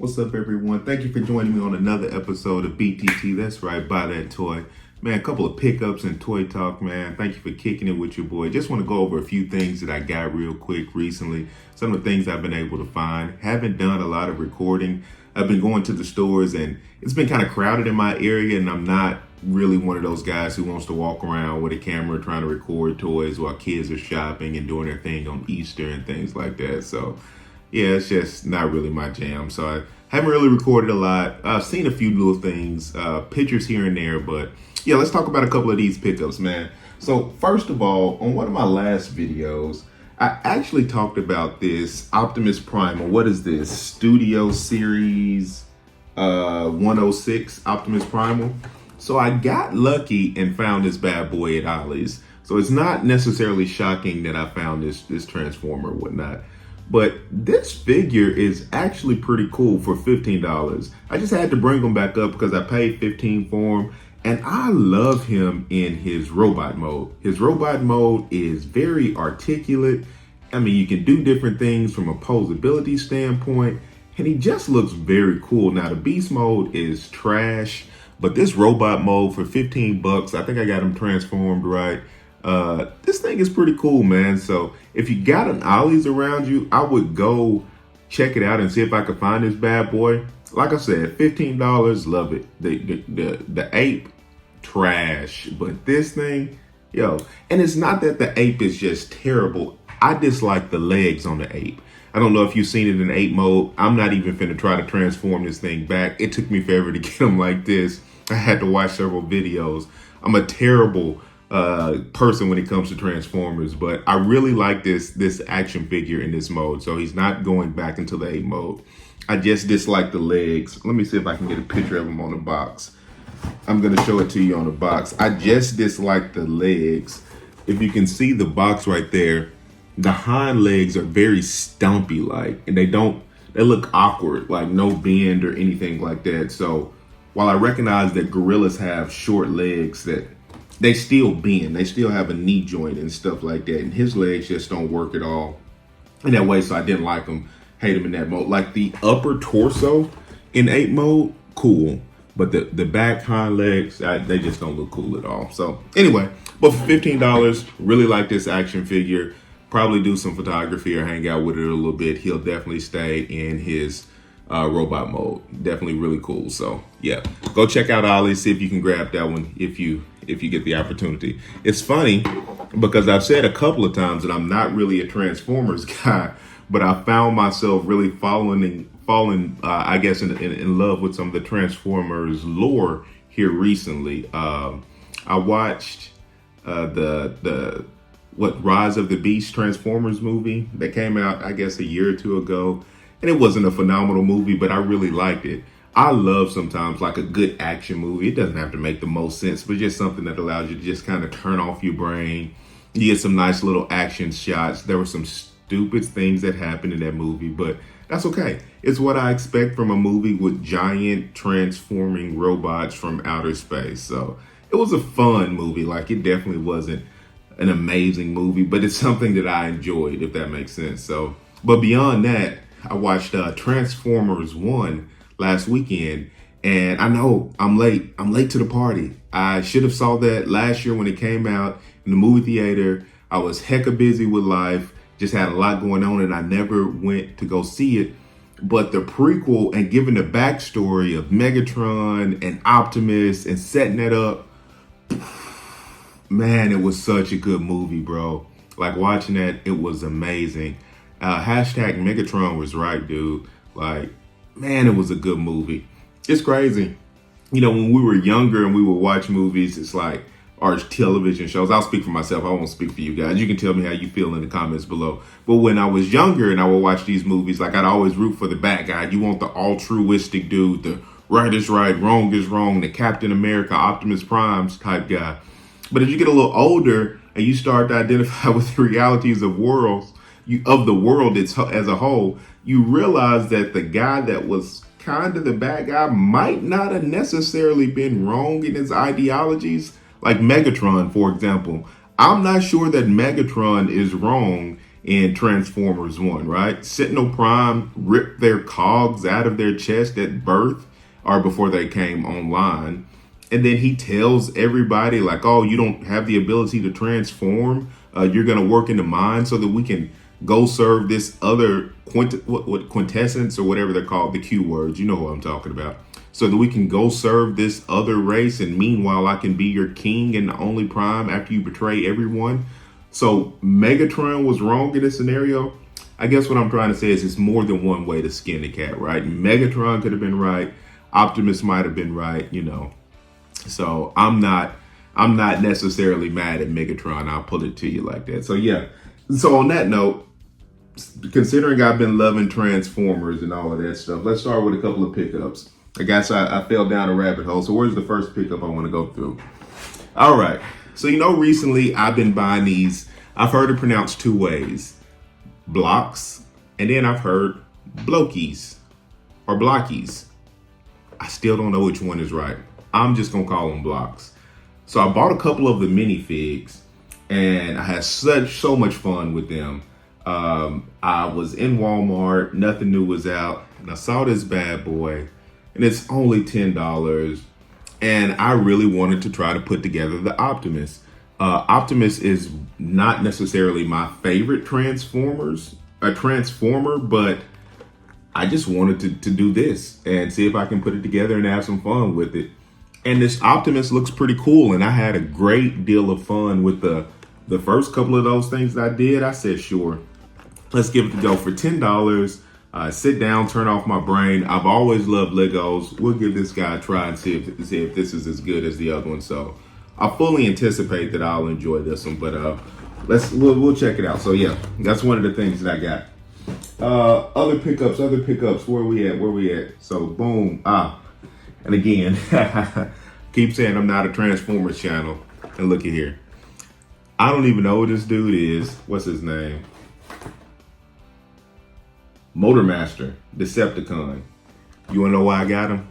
What's up, everyone? Thank you for joining me on another episode of BTT. That's right, Buy That Toy. Man, a couple of pickups and toy talk, man. Thank you for kicking it with your boy. Just want to go over a few things that I got real quick recently. Some of the things I've been able to find. Haven't done a lot of recording. I've been going to the stores and it's been kind of crowded in my area, and I'm not really one of those guys who wants to walk around with a camera trying to record toys while kids are shopping and doing their thing on Easter and things like that. So yeah, it's just not really my jam. So I haven't really recorded a lot. I've seen a few little things, pictures here and there, but yeah, let's talk about a couple of these pickups, man. So first of all, on one of my last videos, I actually talked about this Optimus Prime, or what is this, Studio Series 106 Optimus Primal. So I got lucky and found this bad boy at Ollie's. So it's not necessarily shocking that I found this Transformer or whatnot. But this figure is actually pretty cool for $15. I just had to bring him back up because I paid $15 for him. And I love him in his robot mode. His robot mode is very articulate. I mean, you can do different things from a posability standpoint. And he just looks very cool. Now, the beast mode is trash. But this robot mode for 15 bucks, I think I got him transformed right. This thing is pretty cool, man. So if you got an Ollie's around you, I would go check it out and see if I could find this bad boy. Like I said, $15, love it. The ape, trash. But this thing, yo, and it's not that the ape is just terrible. I dislike the legs on the ape. I don't know if you've seen it in ape mode. I'm not even finna try to transform this thing back. It took me forever to get him like this. I had to watch several videos. I'm a terrible person when it comes to Transformers, but I really like this action figure in this mode. So he's not going back into the ape mode. I just dislike the legs. Let me see if I can get a picture of him on the box. I'm gonna show it to you on the box. I just dislike the legs. If you can see the box right there, the hind legs are very stumpy like, and they look awkward, like no bend or anything like that. So while I recognize that gorillas have short legs, that they still bend, they still have a knee joint and stuff like that, and his legs just don't work at all in that way. So I didn't like him, hate him in that mode. Like the upper torso in ape mode, cool, but the back hind legs, they just don't look cool at all. So anyway, but for $15, really like this action figure. Probably do some photography or hang out with it a little bit. He'll definitely stay in his robot mode. Definitely really cool. So yeah, go check out Ollie's, see if you can grab that one if you get the opportunity. It's funny because I've said a couple of times that I'm not really a Transformers guy, but I found myself really falling I guess in love with some of the Transformers lore here recently. I watched the Rise of the Beast Transformers movie that came out, I guess, a year or two ago. And it wasn't a phenomenal movie, but I really liked it. I love sometimes like a good action movie. It doesn't have to make the most sense, but just something that allows you to just kind of turn off your brain. You get some nice little action shots. There were some stupid things that happened in that movie, but that's okay. It's what I expect from a movie with giant transforming robots from outer space. So it was a fun movie. Like, it definitely wasn't an amazing movie, but it's something that I enjoyed, if that makes sense. So, but beyond that, I watched Transformers 1 last weekend, and I know I'm late to the party. I should have saw that last year when it came out in the movie theater. I was hecka busy with life, just had a lot going on, and I never went to go see it. But the prequel and giving the backstory of Megatron and Optimus and setting that up, man, it was such a good movie, bro. Like, watching that, it was amazing. Hashtag Megatron was right, dude. Like, man, it was a good movie. It's crazy. You know, when we were younger and we would watch movies, it's like, our television shows. I'll speak for myself. I won't speak for you guys. You can tell me how you feel in the comments below. But when I was younger and I would watch these movies, like, I'd always root for the bad guy. You want the altruistic dude, the right is right, wrong is wrong, the Captain America, Optimus Prime's type guy. But as you get a little older and you start to identify with the realities of the world as a whole, you realize that the guy that was kind of the bad guy might not have necessarily been wrong in his ideologies. Like Megatron, for example. I'm not sure that Megatron is wrong in Transformers 1, right? Sentinel Prime ripped their cogs out of their chest at birth or before they came online. And then he tells everybody like, oh, you don't have the ability to transform. You're going to work in the mine so that we can go serve this other quintessence or whatever they're called, the Q words. You know what I'm talking about. So that we can go serve this other race. And meanwhile, I can be your king and the only Prime after you betray everyone. So Megatron was wrong in this scenario. I guess what I'm trying to say is it's more than one way to skin the cat, right? Megatron could have been right. Optimus might have been right, you know. So I'm not necessarily mad at Megatron. I'll put it to you like that. So yeah. So on that note, considering I've been loving Transformers and all of that stuff, let's start with a couple of pickups. I guess I fell down a rabbit hole. So where's the first pickup I want to go through? All right. So, you know, recently I've been buying these. I've heard it pronounced two ways. Blocks. And then I've heard Blokees or Blokees. I still don't know which one is right. I'm just going to call them blocks. So I bought a couple of the minifigs and I had so much fun with them. I was in Walmart. Nothing new was out. And I saw this bad boy and it's only $10. And I really wanted to try to put together the Optimus. Optimus is not necessarily my favorite Transformer, but I just wanted to do this and see if I can put it together and have some fun with it. And this Optimus looks pretty cool. And I had a great deal of fun with the first couple of those things that I did. I said, sure, let's give it a go for $10. Sit down, turn off my brain. I've always loved Legos. We'll give this guy a try and see if this is as good as the other one. So I fully anticipate that I'll enjoy this one, but we'll check it out. So yeah, that's one of the things that I got. Other pickups. Where we at? So boom. And again, keep saying I'm not a Transformers channel. And look at here. I don't even know who this dude is. What's his name? Motormaster, Decepticon. You wanna know why I got him?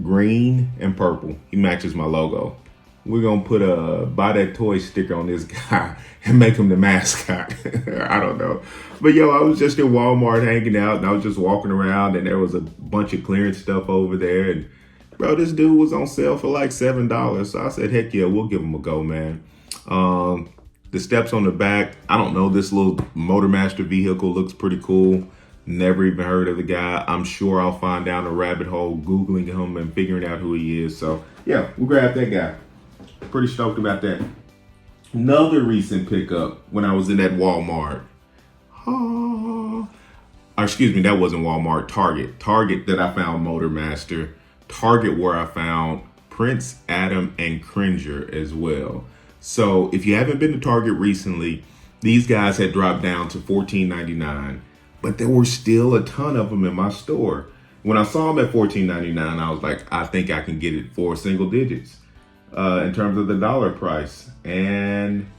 Green and purple. He matches my logo. We're gonna put a Buy That Toy sticker on this guy and make him the mascot. I don't know. But yo, I was just in Walmart hanging out and I was just walking around and there was a bunch of clearance stuff over there. And bro, this dude was on sale for like $7. So I said, heck yeah, we'll give him a go, man. The steps on the back, I don't know, this little Motormaster vehicle looks pretty cool. Never even heard of the guy. I'm sure I'll find down a rabbit hole Googling him and figuring out who he is. So yeah, we'll grab that guy. Pretty stoked about that. Another recent pickup when I was in that Walmart. Excuse me, that wasn't Walmart, Target. Target that I found Motormaster. Target where I found Prince Adam and Cringer as well. So if you haven't been to Target recently, these guys had dropped down to $14.99, but there were still a ton of them in my store. When I saw them at $14.99, I was like, I think I can get it for single digits in terms of the dollar price. And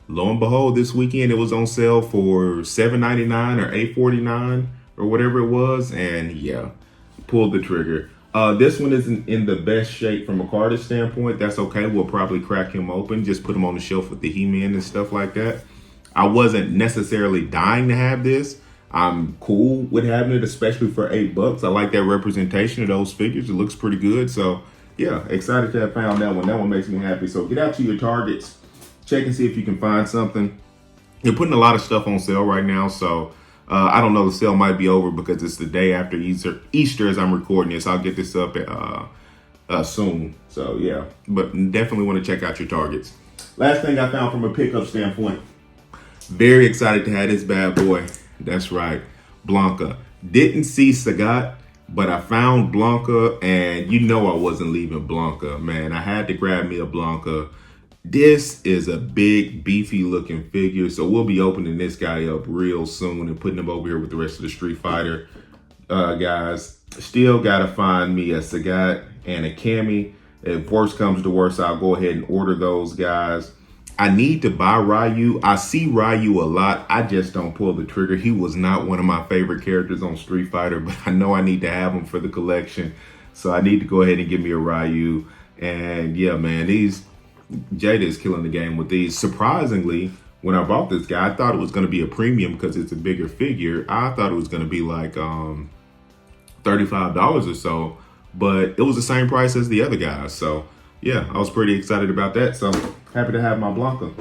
lo and behold, this weekend it was on sale for $7.99 or $8.49 or whatever it was. And yeah, pulled the trigger. This one isn't in the best shape from a cardage standpoint. That's okay. We'll probably crack him open, just put him on the shelf with the He-Man and stuff like that. I wasn't necessarily dying to have this. I'm cool with having it, especially for $8. I like that representation of those figures. It looks pretty good. So yeah, excited to have found that one. That one makes me happy. So get out to your Targets, check and see if you can find something. They're putting a lot of stuff on sale right now. So I don't know, the sale might be over because it's the day after Easter as I'm recording this. I'll get this up soon. So yeah, but definitely want to check out your Targets. Last thing I found from a pickup standpoint, very excited to have this bad boy. That's right, Blanca. Didn't see Sagat, but I found Blanca, and you know I wasn't leaving Blanca, man. I had to grab me a Blanca. This is a big, beefy looking figure, so we'll be opening this guy up real soon and putting him over here with the rest of the Street Fighter guys. Still gotta find me a Sagat and a Cammy. If worse comes to worse, I'll go ahead and order those guys. I need to buy Ryu. I see Ryu a lot. I just don't pull the trigger. He was not one of my favorite characters on Street Fighter, but I know I need to have him for the collection. So I need to go ahead and give me a Ryu. And yeah, man, Jada is killing the game with these. Surprisingly, when I bought this guy, I thought it was going to be a premium because it's a bigger figure. I thought it was going to be like $35 or so, but it was the same price as the other guys. So yeah, I was pretty excited about that. So happy to have my Blanca.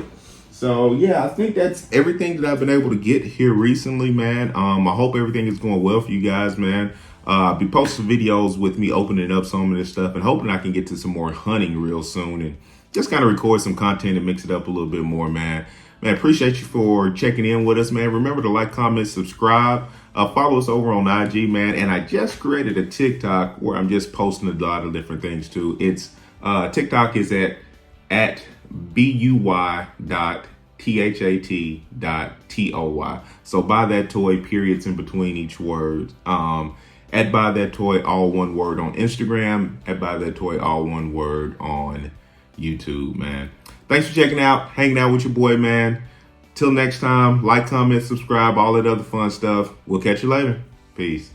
So yeah, I think that's everything that I've been able to get here recently, man. I hope everything is going well for you guys, man. I'll be posting videos with me opening up some of this stuff and hoping I can get to some more hunting real soon and just kind of record some content and mix it up a little bit more, man. Man, appreciate you for checking in with us, man. Remember to like, comment, subscribe. Follow us over on IG, man. And I just created a TikTok where I'm just posting a lot of different things too. It's TikTok is at buy.that.toy. So buy that toy, periods in between each word. At buy that toy, all one word on Instagram. At buy that toy, all one word on YouTube, man. Thanks for checking out, hanging out with your boy, man. Till next time, like, comment, subscribe, all that other fun stuff. We'll catch you later. Peace.